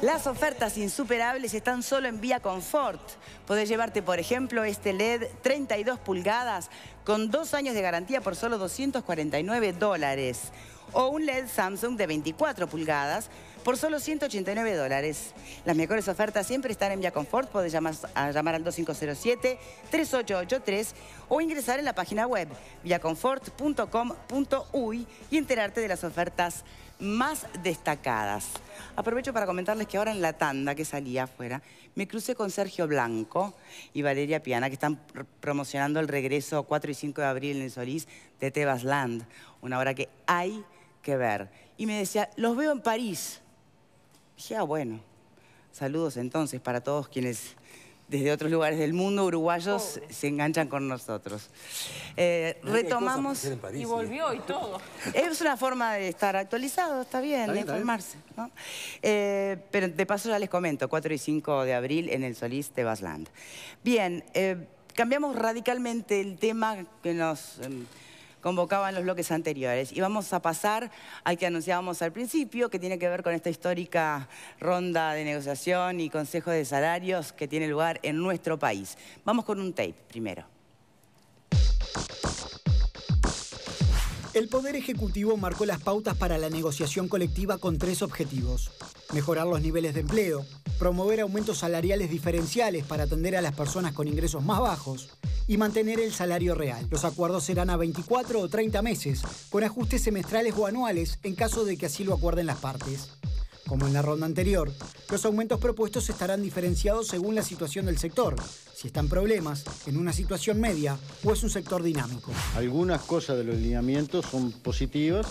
Las ofertas insuperables están solo en Vía Confort. Podés llevarte, por ejemplo, este LED 32 pulgadas con 2 años de garantía por solo $249. O un LED Samsung de 24 pulgadas por solo $189. Las mejores ofertas siempre están en Vía Confort. Podés llamar al 2507-3883 o ingresar en la página web viaconfort.com.uy y enterarte de las ofertas más destacadas. Aprovecho para comentarles que ahora en la tanda que salía afuera, me crucé con Sergio Blanco y Valeria Piana, que están promocionando el regreso 4 y 5 de abril en el Solís de Tebas Land, una obra que hay que ver. Y me decía, los veo en París. Dije, bueno, saludos entonces para todos quienes desde otros lugares del mundo, uruguayos, se enganchan con nosotros. Retomamos... Y volvió y todo. Es una forma de estar actualizado, está bien, de informarse, ¿no? Pero de paso ya les comento, 4 y 5 de abril en el Solís Tebas Land. Bien, cambiamos radicalmente el tema que nos convocaba en los bloques anteriores y vamos a pasar al que anunciábamos al principio, que tiene que ver con esta histórica ronda de negociación y consejo de salarios que tiene lugar en nuestro país. Vamos con un tape primero. El Poder Ejecutivo marcó las pautas para la negociación colectiva con 3 objetivos: mejorar los niveles de empleo, promover aumentos salariales diferenciales para atender a las personas con ingresos más bajos y mantener el salario real. Los acuerdos serán a 24 o 30 meses, con ajustes semestrales o anuales en caso de que así lo acuerden las partes. Como en la ronda anterior, los aumentos propuestos estarán diferenciados según la situación del sector, si está en problemas, en una situación media o es un sector dinámico. Algunas cosas de los lineamientos son positivas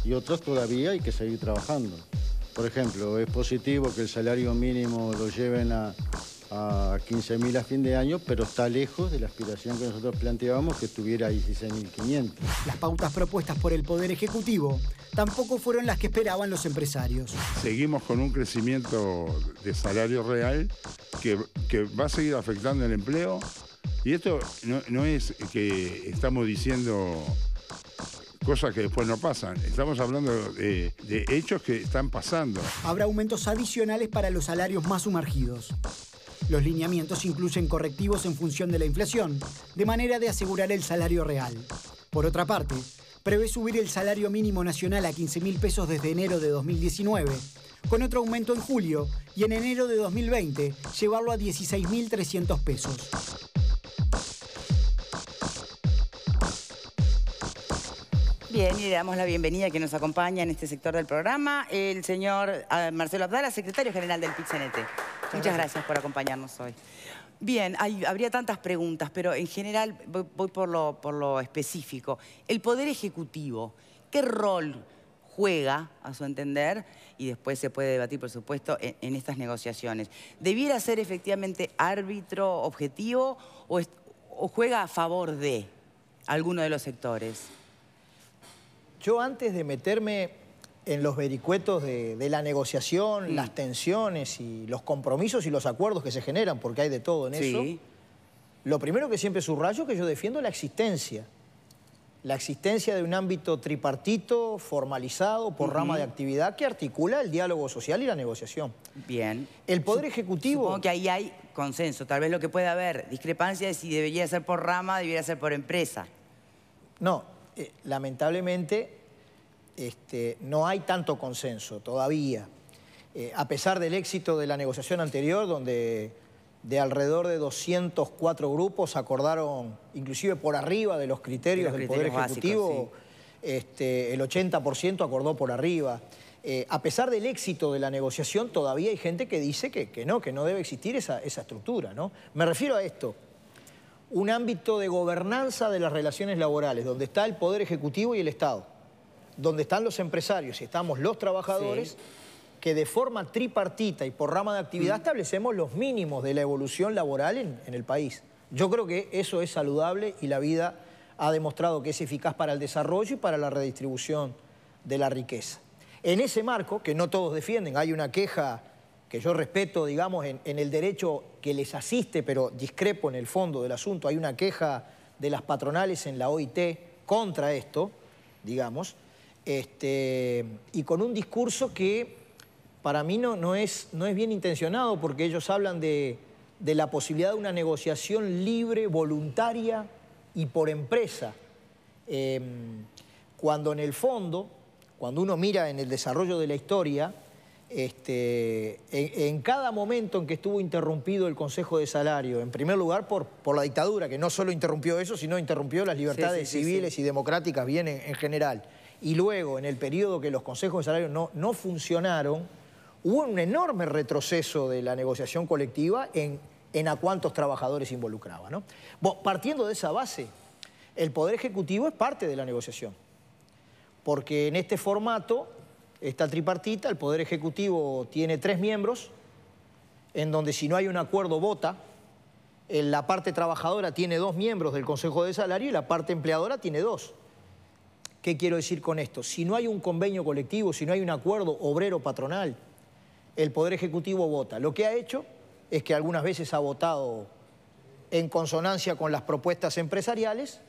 y otras todavía hay que seguir trabajando. Por ejemplo, es positivo que el salario mínimo lo lleven a 15.000 a fin de año, pero está lejos de la aspiración que nosotros planteábamos, que estuviera a 16.500. Las pautas propuestas por el Poder Ejecutivo tampoco fueron las que esperaban los empresarios. Seguimos con un crecimiento de salario real que va a seguir afectando el empleo, y esto no es que estamos diciendo cosas que después no pasan. Estamos hablando de hechos que están pasando. Habrá aumentos adicionales para los salarios más sumergidos. Los lineamientos incluyen correctivos en función de la inflación, de manera de asegurar el salario real. Por otra parte, prevé subir el salario mínimo nacional a 15.000 pesos desde enero de 2019, con otro aumento en julio, y en enero de 2020 llevarlo a 16.300 pesos. Bien, y le damos la bienvenida a quien nos acompaña en este sector del programa, el señor Marcelo Abdala, secretario general del PIT-CNT. Muchas gracias por acompañarnos hoy. Bien, habría tantas preguntas, pero en general voy por lo específico. El Poder Ejecutivo, ¿qué rol juega, a su entender, y después se puede debatir, por supuesto, en estas negociaciones? ¿Debiera ser efectivamente árbitro objetivo o juega a favor de alguno de los sectores? Yo, antes de meterme en los vericuetos de la negociación, las tensiones y los compromisos y los acuerdos que se generan, porque hay de todo en eso, lo primero que siempre subrayo es que yo defiendo la existencia de un ámbito tripartito, formalizado por rama de actividad, que articula el diálogo social y la negociación. Bien. El Poder Ejecutivo... Supongo que ahí hay consenso. Tal vez lo que puede haber discrepancia es si debería ser por rama, debería ser por empresa. No, lamentablemente no hay tanto consenso todavía. A pesar del éxito de la negociación anterior, donde de alrededor de 204 grupos acordaron, inclusive por arriba de los criterios del Poder Ejecutivo, el 80% acordó por arriba. A pesar del éxito de la negociación, todavía hay gente que dice que no debe existir esa estructura, ¿no? Me refiero a esto: un ámbito de gobernanza de las relaciones laborales, donde está el Poder Ejecutivo y el Estado, donde están los empresarios y estamos los trabajadores, que de forma tripartita y por rama de actividad establecemos los mínimos de la evolución laboral en el país. Yo creo que eso es saludable y la vida ha demostrado que es eficaz para el desarrollo y para la redistribución de la riqueza. En ese marco, que no todos defienden, hay una queja que yo respeto, digamos, en el derecho que les asiste, pero discrepo en el fondo del asunto. Hay una queja de las patronales en la OIT contra esto, digamos, y con un discurso que para mí no es bien intencionado, porque ellos hablan de la posibilidad de una negociación libre, voluntaria y por empresa. Cuando en el fondo, cuando uno mira en el desarrollo de la historia, en cada momento en que estuvo interrumpido el Consejo de Salario, en primer lugar por la dictadura, que no solo interrumpió eso, sino interrumpió las libertades civiles y democráticas bien en general, y luego en el periodo que los consejos de salario no funcionaron, hubo un enorme retroceso de la negociación colectiva en a cuántos trabajadores involucraba, ¿no? Bueno, partiendo de esa base, el Poder Ejecutivo es parte de la negociación, porque en este formato, esta tripartita, el Poder Ejecutivo tiene 3 miembros, en donde si no hay un acuerdo vota, la parte trabajadora tiene 2 miembros del Consejo de Salario y la parte empleadora tiene 2. ¿Qué quiero decir con esto? Si no hay un convenio colectivo, si no hay un acuerdo obrero-patronal, el Poder Ejecutivo vota. Lo que ha hecho es que algunas veces ha votado en consonancia con las propuestas empresariales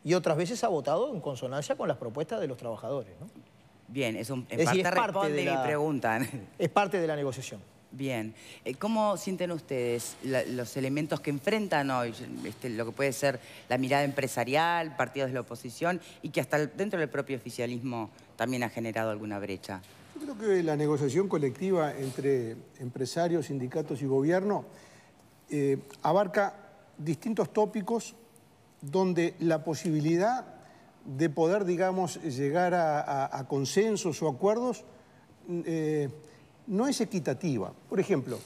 y otras veces ha votado en consonancia con las propuestas de los trabajadores, ¿no? Bien, en Es decir, parte responde mi pregunta. Es parte de la negociación. Bien. ¿Cómo sienten ustedes los elementos que enfrentan hoy, lo que puede ser la mirada empresarial, partidos de la oposición, y que hasta dentro del propio oficialismo también ha generado alguna brecha? Yo creo que la negociación colectiva entre empresarios, sindicatos y gobierno abarca distintos tópicos donde la posibilidad de poder, digamos, llegar a consensos o acuerdos no es equitativa. Por ejemplo,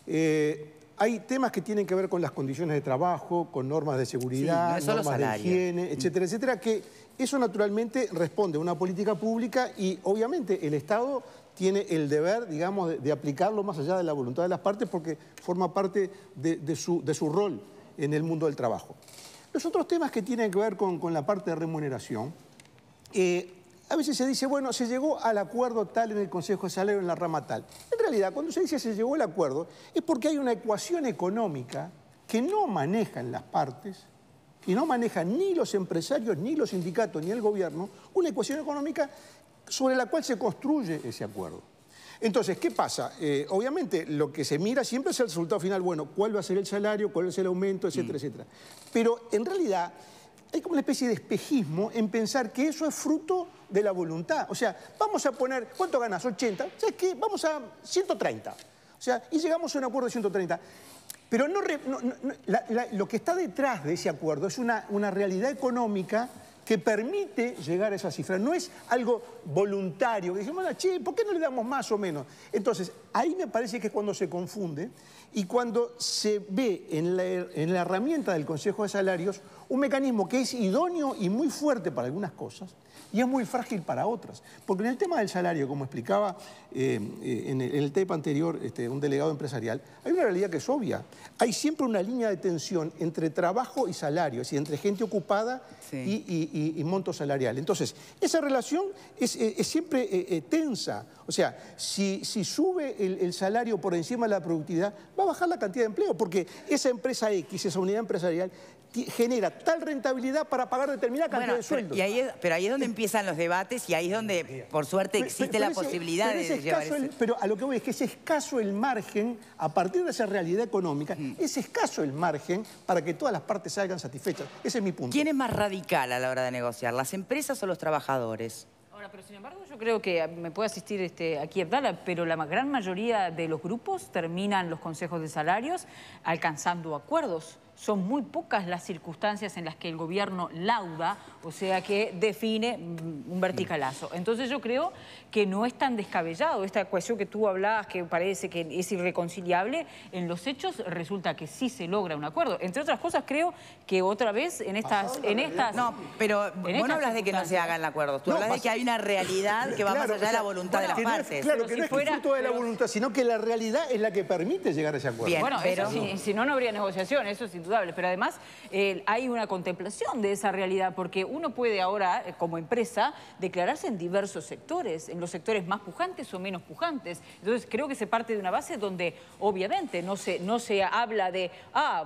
hay temas que tienen que ver con las condiciones de trabajo, con normas de seguridad, normas de higiene, etcétera, etcétera, que eso naturalmente responde a una política pública y obviamente el Estado tiene el deber, digamos, de aplicarlo más allá de la voluntad de las partes porque forma parte de su rol en el mundo del trabajo. Los otros temas que tienen que ver con la parte de remuneración, a veces se dice, bueno, se llegó al acuerdo tal en el Consejo de Salario en la rama tal. En realidad, cuando se dice se llegó al acuerdo, es porque hay una ecuación económica que no manejan las partes, que no manejan ni los empresarios, ni los sindicatos, ni el gobierno, una ecuación económica sobre la cual se construye ese acuerdo. Entonces, ¿qué pasa? Obviamente, lo que se mira siempre es el resultado final. Bueno, ¿cuál va a ser el salario? ¿Cuál va a ser el aumento? Etcétera, etcétera. Pero, en realidad, hay como una especie de espejismo en pensar que eso es fruto de la voluntad. O sea, vamos a poner... ¿Cuánto ganas? 80. ¿Sabes qué? Vamos a 130. O sea, y llegamos a un acuerdo de 130. Pero lo que está detrás de ese acuerdo es una realidad económica que permite llegar a esa cifra. No es algo voluntario, que decimos, che, ¿por qué no le damos más o menos? Entonces, ahí me parece que es cuando se confunde y cuando se ve en la herramienta del Consejo de Salarios un mecanismo que es idóneo y muy fuerte para algunas cosas y es muy frágil para otras. Porque en el tema del salario, como explicaba en el tape anterior un delegado empresarial, hay una realidad que es obvia. Hay siempre una línea de tensión entre trabajo y salario, es decir, entre gente ocupada y monto salarial. Entonces, esa relación es siempre tensa. O sea, si sube el salario por encima de la productividad, va a bajar la cantidad de empleo, porque esa empresa X, esa unidad empresarial, genera tal rentabilidad para pagar determinada cantidad de sueldos. Pero ahí es donde empiezan los debates y ahí es donde, por suerte, existe la posibilidad de llevar eso. Pero a lo que voy es que es escaso el margen, a partir de esa realidad económica, es escaso el margen para que todas las partes salgan satisfechas. Ese es mi punto. ¿Quién es más radical a la hora de negociar, las empresas o los trabajadores? Ahora, pero sin embargo yo creo que me puede asistir aquí Abdala, pero la gran mayoría de los grupos terminan los consejos de salarios alcanzando acuerdos. Son muy pocas las circunstancias en las que el gobierno lauda, o sea que define un verticalazo. Entonces yo creo que no es tan descabellado esta cuestión que tú hablabas, que parece que es irreconciliable. En los hechos resulta que sí se logra un acuerdo. Entre otras cosas, creo que otra vez en estas... No, pero vos no hablas de que no se hagan acuerdos. Tú hablas de que hay una realidad que va más allá de la voluntad de las partes. Claro, que no es fruto de la voluntad, sino que la realidad es la que permite llegar a ese acuerdo. Bien, bueno, pero si no, no habría negociación, eso sin indudable, pero además hay una contemplación de esa realidad, porque uno puede ahora, como empresa, declararse en diversos sectores, en los sectores más pujantes o menos pujantes. Entonces creo que se parte de una base donde obviamente no se habla de,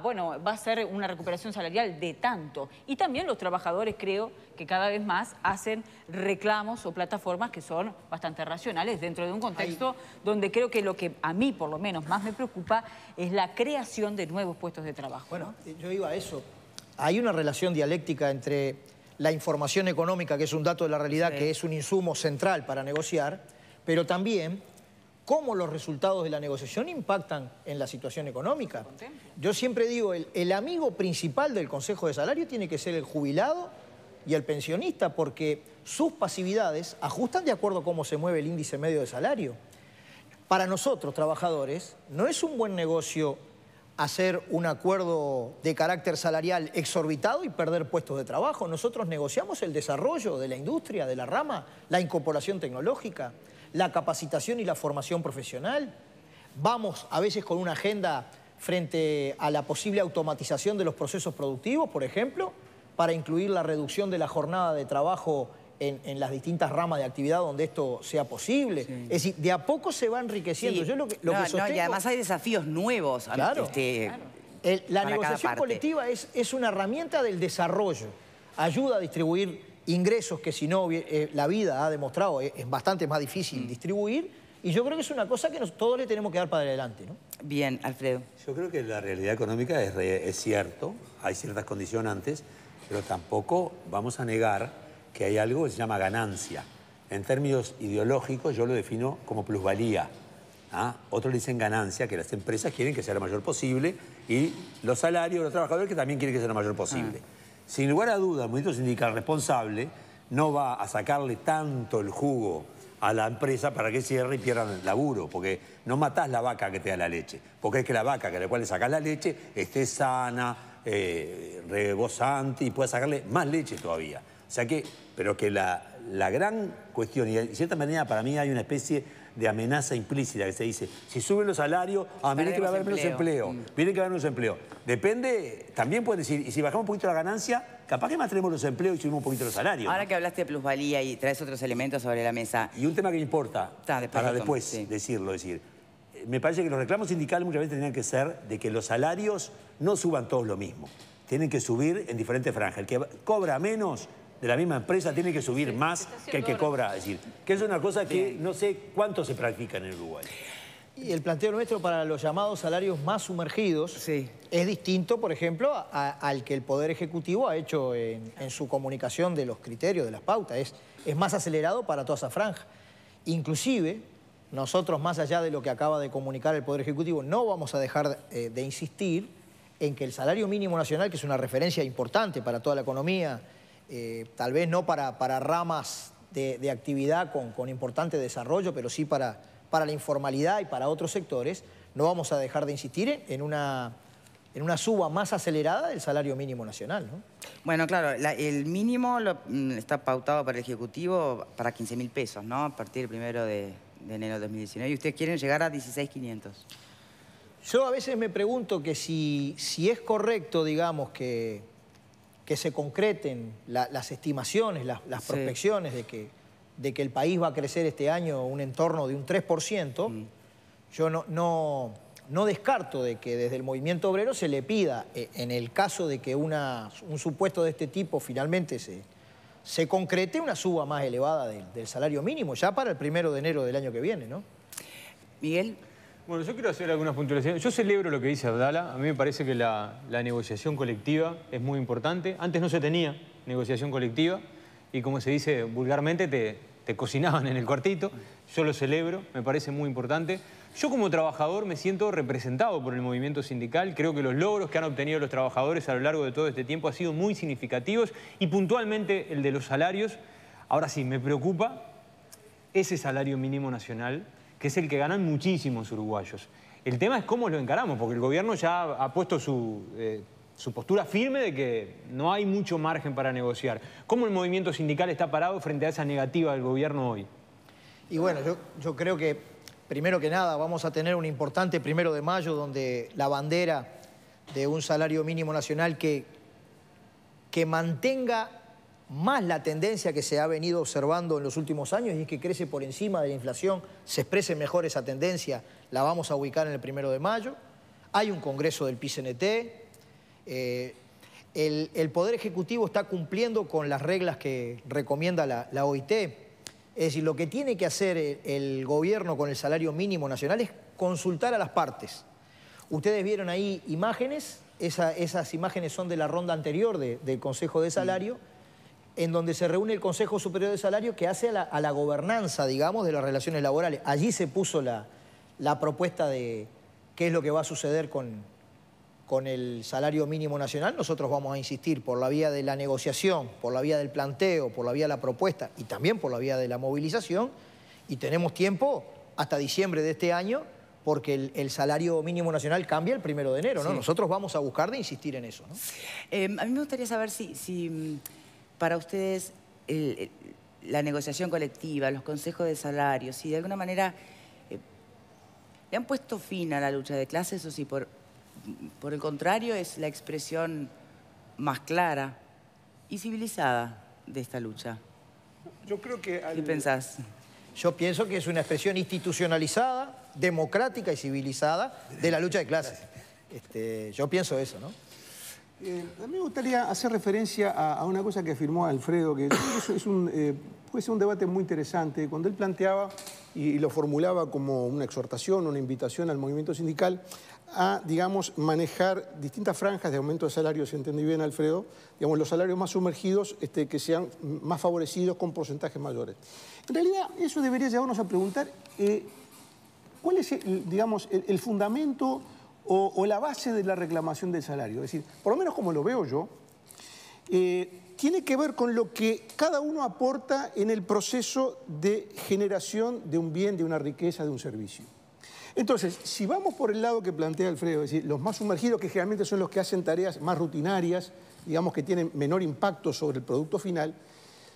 bueno, va a ser una recuperación salarial de tanto. Y también los trabajadores creo que cada vez más hacen reclamos o plataformas que son bastante racionales dentro de un contexto donde creo que lo que a mí por lo menos más me preocupa es la creación de nuevos puestos de trabajo. Bueno, yo iba a eso. Hay una relación dialéctica entre la información económica, que es un dato de la realidad, que es un insumo central para negociar, pero también cómo los resultados de la negociación impactan en la situación económica. Yo siempre digo, el amigo principal del Consejo de Salario tiene que ser el jubilado y el pensionista, porque sus pasividades ajustan de acuerdo a cómo se mueve el índice medio de salario. Para nosotros, trabajadores, no es un buen negocio hacer un acuerdo de carácter salarial exorbitado y perder puestos de trabajo. Nosotros negociamos el desarrollo de la industria, de la rama, la incorporación tecnológica, la capacitación y la formación profesional. Vamos a veces con una agenda frente a la posible automatización de los procesos productivos, por ejemplo, para incluir la reducción de la jornada de trabajo en las distintas ramas de actividad donde esto sea posible. Sí. Es decir, de a poco se va enriqueciendo. Yo lo que sostengo... y además hay desafíos nuevos. Claro. La negociación colectiva es una herramienta del desarrollo. Ayuda a distribuir ingresos que si no la vida ha demostrado es bastante más difícil distribuir. Y yo creo que es una cosa que todos le tenemos que dar para adelante, ¿no? Bien, Alfredo. Yo creo que la realidad económica es cierto, hay ciertas condicionantes, pero tampoco vamos a negar que hay algo que se llama ganancia. En términos ideológicos yo lo defino como plusvalía. Otros dicen ganancia, que las empresas quieren que sea lo mayor posible, y los salarios de los trabajadores que también quieren que sea lo mayor posible. Sin lugar a duda, el movimiento sindical responsable no va a sacarle tanto el jugo a la empresa para que cierre y pierdan el laburo, porque no matás la vaca que te da la leche, porque es que la vaca a la cual le sacás la leche esté sana, rebosante y pueda sacarle más leche todavía. O sea que, pero que la gran cuestión, y de cierta manera para mí hay una especie de amenaza implícita que se dice, si suben los salarios, miren que va a haber menos empleo, miren que va a haber menos empleo. Depende, también pueden decir, y si bajamos un poquito la ganancia, capaz que más tenemos los empleos y subimos un poquito los salarios. Ahora que hablaste de plusvalía y traes otros elementos sobre la mesa. Y un tema que me importa, para después decirlo, me parece que los reclamos sindicales muchas veces tendrían que ser de que los salarios no suban todos lo mismo. Tienen que subir en diferentes franjas. El que cobra menos de la misma empresa tiene que subir más que el que cobra. Es decir, que es una cosa que no sé cuánto se practica en el Uruguay. Y el planteo nuestro para los llamados salarios más sumergidos es distinto, por ejemplo, al que el Poder Ejecutivo ha hecho en su comunicación de los criterios, de las pautas. Es más acelerado para toda esa franja. Inclusive, nosotros, más allá de lo que acaba de comunicar el Poder Ejecutivo, no vamos a dejar de insistir en que el salario mínimo nacional, que es una referencia importante para toda la economía, tal vez no para ramas de actividad con importante desarrollo, pero sí para la informalidad y para otros sectores, no vamos a dejar de insistir en una suba más acelerada del salario mínimo nacional, ¿no? Bueno, claro, el mínimo está pautado para el Ejecutivo para 15.000 pesos, ¿no? A partir del 1 de enero de 2019. Y ustedes quieren llegar a 16.500. Yo a veces me pregunto que si es correcto, digamos, que se concreten las estimaciones, las prospecciones de que el país va a crecer este año un entorno de un 3%, yo no descarto de que desde el movimiento obrero se le pida, en el caso de que un supuesto de este tipo finalmente se concrete, una suba más elevada del salario mínimo, ya para el 1 de enero del año que viene, ¿no? Miguel. Bueno, yo quiero hacer algunas puntualizaciones. Yo celebro lo que dice Abdala. A mí me parece que la negociación colectiva es muy importante. Antes no se tenía negociación colectiva y, como se dice vulgarmente, te cocinaban en el cuartito. Yo lo celebro, me parece muy importante. Yo como trabajador me siento representado por el movimiento sindical. Creo que los logros que han obtenido los trabajadores a lo largo de todo este tiempo han sido muy significativos y puntualmente el de los salarios. Ahora sí, me preocupa ese salario mínimo nacional, que es el que ganan muchísimos uruguayos. El tema es cómo lo encaramos, porque el gobierno ya ha puesto su postura firme de que no hay mucho margen para negociar. ¿Cómo el movimiento sindical está parado frente a esa negativa del gobierno hoy? Y bueno, yo creo que, primero que nada, vamos a tener un importante 1 de mayo donde la bandera de un salario mínimo nacional que mantenga más la tendencia que se ha venido observando en los últimos años, y es que crece por encima de la inflación. Se exprese mejor esa tendencia, la vamos a ubicar en el 1 de mayo. Hay un congreso del PIT-CNT. El Poder Ejecutivo está cumpliendo con las reglas que recomienda la OIT. Es decir, lo que tiene que hacer el gobierno con el salario mínimo nacional es consultar a las partes. Ustedes vieron ahí imágenes, esas imágenes son de la ronda anterior del Consejo de Salario, en donde se reúne el Consejo Superior de Salario que hace a la gobernanza, digamos, de las relaciones laborales. Allí se puso la propuesta de qué es lo que va a suceder con el salario mínimo nacional. Nosotros vamos a insistir por la vía de la negociación, por la vía del planteo, por la vía de la propuesta y también por la vía de la movilización. Y tenemos tiempo hasta diciembre de este año, porque el salario mínimo nacional cambia el 1 de enero, ¿no? Sí. Nosotros vamos a buscar de insistir en eso, ¿no? A mí me gustaría saber si para ustedes la negociación colectiva, los consejos de salario, si de alguna manera le han puesto fin a la lucha de clases o si por el contrario es la expresión más clara y civilizada de esta lucha. Yo creo que... ¿Qué pensás? Yo pienso que es una expresión institucionalizada, democrática y civilizada de la lucha de clases. Yo pienso eso, ¿no? A mí me gustaría hacer referencia a una cosa que afirmó Alfredo, que puede ser un debate muy interesante. Cuando él planteaba y lo formulaba como una exhortación, una invitación al movimiento sindical a, digamos, manejar distintas franjas de aumento de salarios, si entendí bien, Alfredo, digamos, los salarios más sumergidos que sean más favorecidos con porcentajes mayores. En realidad, eso debería llevarnos a preguntar cuál es, digamos, el fundamento o la base de la reclamación del salario. Es decir, por lo menos como lo veo yo, tiene que ver con lo que cada uno aporta en el proceso de generación de un bien, de una riqueza, de un servicio. Entonces, si vamos por el lado que plantea Alfredo, es decir, los más sumergidos, que generalmente son los que hacen tareas más rutinarias, digamos que tienen menor impacto sobre el producto final,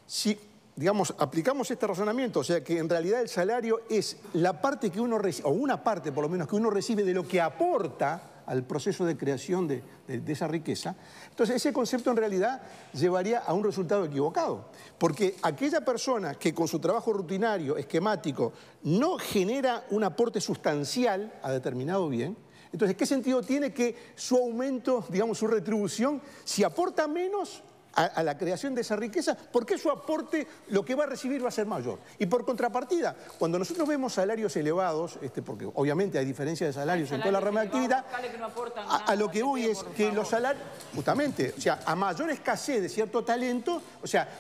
si, digamos, aplicamos este razonamiento, o sea que en realidad el salario es la parte que uno recibe, o una parte por lo menos que uno recibe de lo que aporta al proceso de creación de esa riqueza, entonces ese concepto en realidad llevaría a un resultado equivocado. Porque aquella persona que con su trabajo rutinario, esquemático, no genera un aporte sustancial a determinado bien, entonces ¿qué sentido tiene que su aumento, digamos, su retribución, si aporta menos a la creación de esa riqueza, porque su aporte, lo que va a recibir va a ser mayor? Y por contrapartida, cuando nosotros vemos salarios elevados, porque obviamente hay diferencia de salarios en toda la rama de actividad, a lo que voy es que los salarios, justamente, o sea, a mayor escasez de cierto talento, o sea,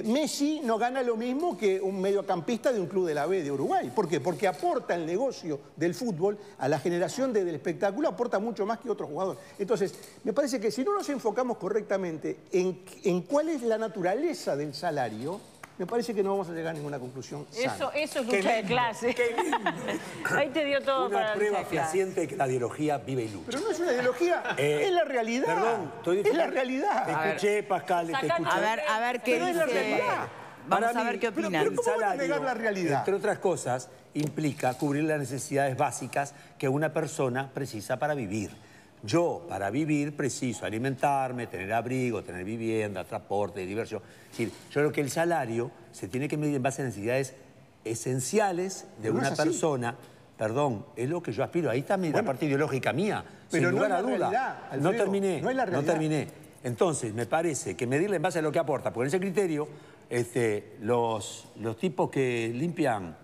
Messi no gana lo mismo que un mediocampista de un club de la B de Uruguay. ¿Por qué? Porque aporta el negocio del fútbol a la generación del espectáculo, aporta mucho más que otros jugadores. Entonces, me parece que si no nos enfocamos correctamente en cuál es la naturaleza del salario, me parece que no vamos a llegar a ninguna conclusión sana. Eso es lucha de clase. Ahí te dio todo para una prueba fehaciente de que la ideología vive y lucha. Pero no es una ideología, es la realidad. Perdón, es la realidad. Te escuché, Pascal, te escuché. A ver qué dice. Es la realidad. Vamos a ver qué opinan. Pero ¿cómo van a negar la realidad? Entre otras cosas, implica cubrir las necesidades básicas que una persona precisa para vivir. Yo, para vivir, preciso alimentarme, tener abrigo, tener vivienda, transporte, diversión. Es decir, yo creo que el salario se tiene que medir en base a necesidades esenciales de una persona. Perdón, es lo que yo aspiro. Ahí está la parte ideológica mía, pero sin lugar a duda. Realidad, Alfredo, no terminé, no es la realidad. no terminé. Entonces, me parece que medirle en base a lo que aporta, porque en ese criterio, los tipos que limpian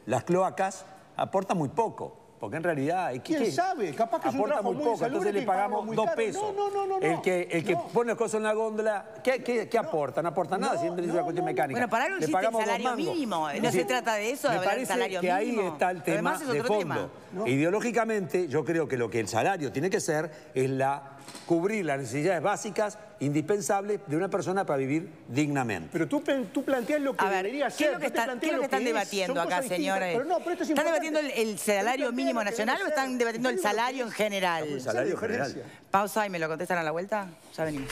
las cloacas aportan muy poco. Porque en realidad... ¿Quién sabe? Capaz que es un trabajo muy poco, entonces le pagamos 2 pesos. No. El que pone las cosas en la góndola, ¿qué aporta? No aporta nada, siempre es una cuestión mecánica. Bueno, para algo existe el salario mínimo. No se trata de eso, de hablar del salario mínimo. Me parece que ahí está el tema de fondo. Ideológicamente, yo creo que lo que el salario tiene que ser es cubrir las necesidades básicas, indispensables de una persona para vivir dignamente. Pero tú planteas lo que debería ser. ¿Qué es lo que están debatiendo acá, señores? ¿Están debatiendo el salario mínimo nacional o están debatiendo el salario en general? El salario general. Pausa y me lo contestan a la vuelta. Ya venimos.